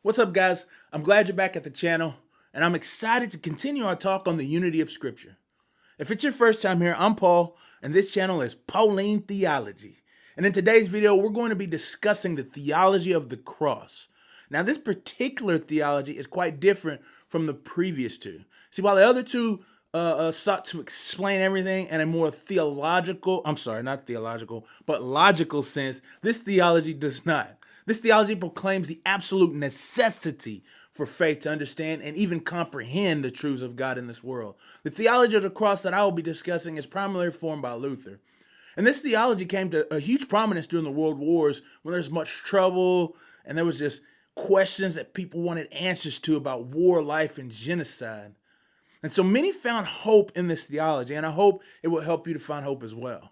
What's up, guys? I'm glad you're back at the channel, and I'm excited to continue our talk on the unity of Scripture. If it's your first time here, I'm Paul, and this channel is Pauline Theology. And in today's video, we're going to be discussing the theology of the cross. Now, this particular theology is quite different from the previous two. See, while the other two sought to explain everything in a more not theological, but logical sense, this theology does not. This theology proclaims the absolute necessity for faith to understand and even comprehend the truths of God in this world. The theology of the cross that I will be discussing is primarily formed by Luther. And this theology came to a huge prominence during the World Wars when there was much trouble and there was just questions that people wanted answers to about war, life, and genocide. And so many found hope in this theology, and I hope it will help you to find hope as well.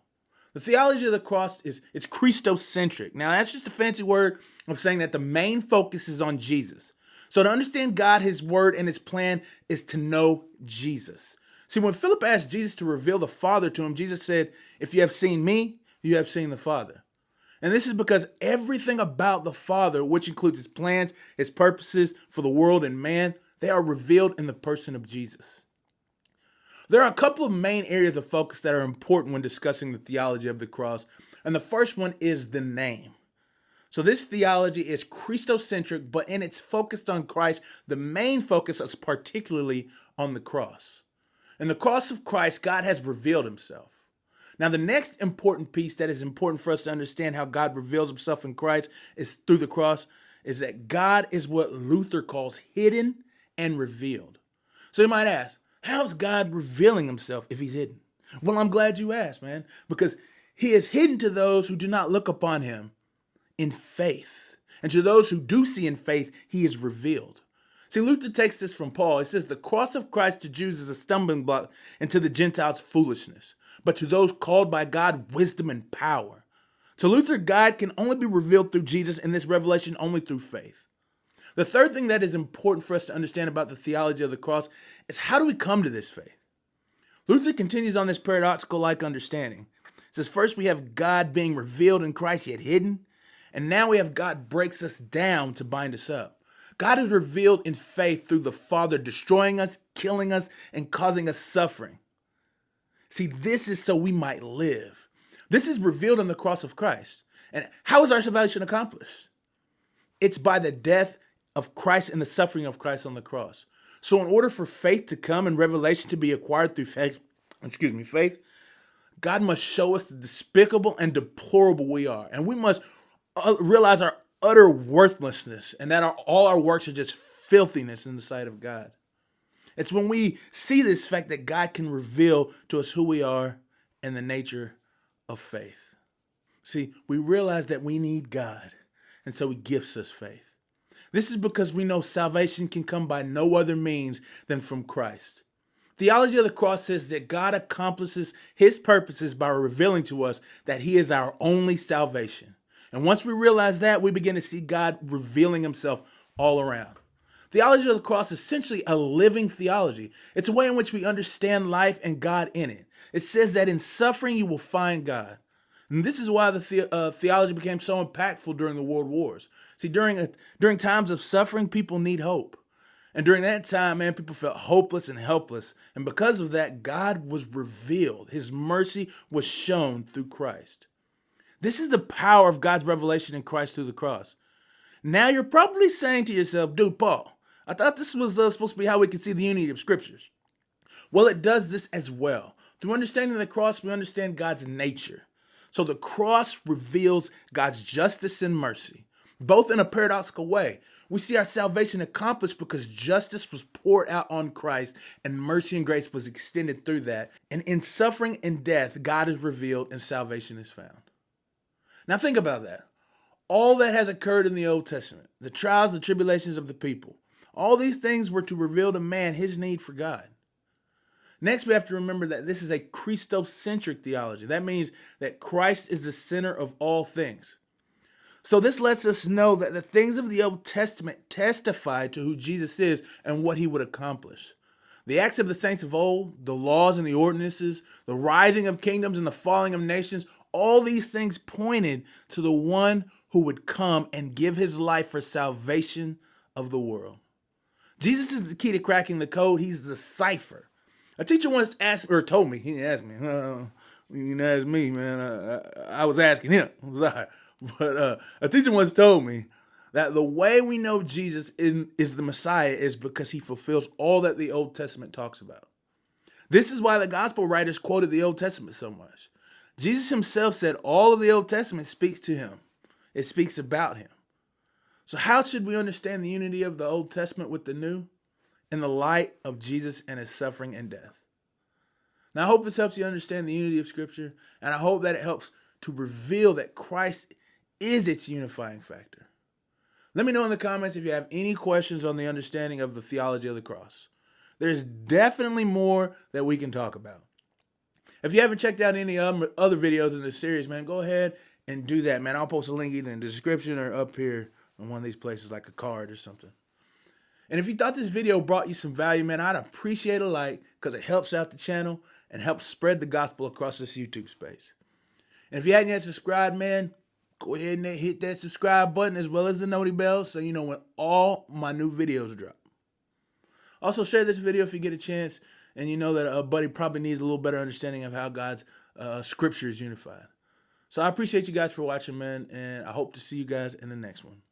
The theology of the cross it's Christocentric. Now, that's just a fancy word of saying that the main focus is on Jesus. So to understand God, his word, and his plan is to know Jesus. See, when Philip asked Jesus to reveal the Father to him, Jesus said, "If you have seen me, you have seen the Father." And this is because everything about the Father, which includes his plans, his purposes for the world and man, they are revealed in the person of Jesus. There are a couple of main areas of focus that are important when discussing the theology of the cross, and the first one is the name. So this theology is Christocentric, but in its focused on Christ, the main focus is particularly on the cross. In the cross of Christ, God has revealed himself. Now, the next important piece that is important for us to understand how God reveals himself in Christ is through the cross, is that God is what Luther calls hidden and revealed. So you might ask, how's God revealing himself if he's hidden? Well, I'm glad you asked, man, because he is hidden to those who do not look upon him in faith. And to those who do see in faith, he is revealed. See, Luther takes this from Paul. He says, the cross of Christ to Jews is a stumbling block, and to the Gentiles foolishness. But to those called by God, wisdom and power. To Luther, God can only be revealed through Jesus, and this revelation only through faith. The third thing that is important for us to understand about the theology of the cross is how do we come to this faith? Luther continues on this paradoxical-like understanding. He says, first we have God being revealed in Christ yet hidden, and now we have God breaks us down to bind us up. God is revealed in faith through the Father destroying us, killing us, and causing us suffering. See, this is so we might live. This is revealed in the cross of Christ. And how is our salvation accomplished? It's by the death of Christ and the suffering of Christ on the cross. So in order for faith to come and revelation to be acquired through faith, God must show us the despicable and deplorable we are. And we must realize our utter worthlessness and that all our works are just filthiness in the sight of God. It's when we see this fact that God can reveal to us who we are and the nature of faith. See, we realize that we need God, and so he gives us faith. This is because we know salvation can come by no other means than from Christ. Theology of the cross says that God accomplishes his purposes by revealing to us that he is our only salvation. And once we realize that, we begin to see God revealing himself all around. Theology of the cross is essentially a living theology. It's a way in which we understand life and God in it. It says that in suffering you will find God. And this is why the theology became so impactful during the world wars. See, during times of suffering, people need hope. And during that time, man, people felt hopeless and helpless. And because of that, God was revealed. His mercy was shown through Christ. This is the power of God's revelation in Christ through the cross. Now you're probably saying to yourself, dude, Paul, I thought this was supposed to be how we could see the unity of scriptures. Well, it does this as well. Through understanding the cross, we understand God's nature. So the cross reveals God's justice and mercy, both in a paradoxical way. We see our salvation accomplished because justice was poured out on Christ and mercy and grace was extended through that. And in suffering and death, God is revealed and salvation is found. Now think about that. All that has occurred in the Old Testament, the trials, the tribulations of the people, all these things were to reveal to man his need for God. Next, we have to remember that this is a Christocentric theology. That means that Christ is the center of all things. So this lets us know that the things of the Old Testament testify to who Jesus is and what he would accomplish. The acts of the saints of old, the laws and the ordinances, the rising of kingdoms and the falling of nations, all these things pointed to the one who would come and give his life for salvation of the world. Jesus is the key to cracking the code. He's the cipher. A teacher once asked, or told me, he didn't ask me. You didn't ask me, man. I was asking him. I'm sorry. But a teacher once told me that the way we know Jesus is the Messiah is because he fulfills all that the Old Testament talks about. This is why the gospel writers quoted the Old Testament so much. Jesus himself said all of the Old Testament speaks to him. It speaks about him. So how should we understand the unity of the Old Testament with the New? In the light of Jesus and his suffering and death. Now, I hope this helps you understand the unity of Scripture, and I hope that it helps to reveal that Christ is its unifying factor. Let me know in the comments if you have any questions on the understanding of the theology of the cross. There's definitely more that we can talk about. If you haven't checked out any other videos in this series, man, go ahead and do that, man. I'll post a link either in the description or up here on one of these places like a card or something. And if you thought this video brought you some value, man, I'd appreciate a like because it helps out the channel and helps spread the gospel across this YouTube space. And if you hadn't yet subscribed, man, go ahead and hit that subscribe button as well as the noti bell so you know when all my new videos drop. Also, share this video if you get a chance and you know that a buddy probably needs a little better understanding of how God's scripture is unified. So I appreciate you guys for watching, man, and I hope to see you guys in the next one.